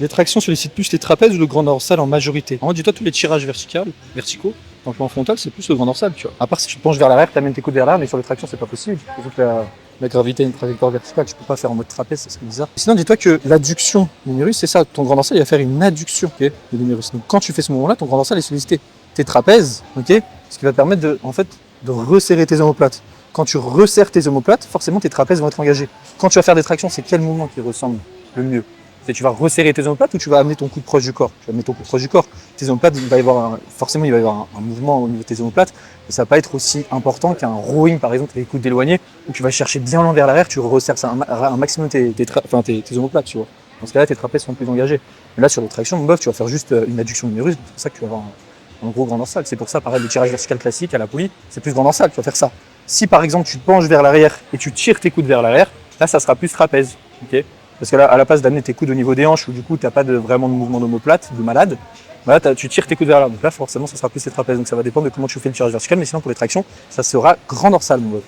Les tractions sollicitent plus les trapèzes ou le grand dorsal en majorité. En gros, dis-toi, tous les tirages verticaux, en plan frontal, c'est plus le grand dorsal, tu vois. À part si tu te penches vers l'arrière, tu amènes tes coudes vers l'arrière, mais sur les tractions, c'est pas possible. Il faut que la gravité ait une trajectoire verticale, tu peux pas faire en mode trapèze, c'est bizarre. Sinon, dis-toi que l'adduction du l'humérus, c'est ça. Ton grand dorsal, il va faire une adduction, ok, de l'humérus. Donc, quand tu fais ce mouvement-là, ton grand dorsal est sollicité. Tes trapèzes, ok, ce qui va te permettre de, en fait, de resserrer tes omoplates. Quand tu resserres tes omoplates, forcément, tes trapèzes vont être engagés. Quand tu vas faire des tractions, c'est quel mouvement qui ressemble le mieux? Tu vas resserrer tes omoplates ou tu vas amener ton coude proche du corps? Tu vas amener ton coude proche du corps. Tes omoplates, forcément, il va y avoir un mouvement au niveau de tes omoplates, mais ça va pas être aussi important qu'un rowing, par exemple, avec les coudes éloignés, où tu vas chercher bien loin vers l'arrière, tu resserres ça un maximum tes omoplates, tu vois. Dans ce cas-là, tes trapèzes sont plus engagés. Mais là, sur les tractions, mon bof, tu vas faire juste une adduction humérus, c'est pour ça que tu vas avoir un gros grand dorsal. C'est pour ça, pareil, le tirage vertical classique à la poulie, c'est plus grand dorsal, tu vas faire ça. Si par exemple, tu te penches vers l'arrière et tu tires tes coudes vers l'arrière, là, ça sera plus trapèze, ok? Parce que là, à la place d'amener tes coudes au niveau des hanches, où du coup, tu n'as pas vraiment de mouvement d'omoplate, de malade, bah là, tu tires tes coudes vers là. Donc là, forcément, ça sera plus les trapèzes. Donc ça va dépendre de comment tu fais le tirage vertical. Mais sinon, pour les tractions, ça sera grand dorsal, mon gars.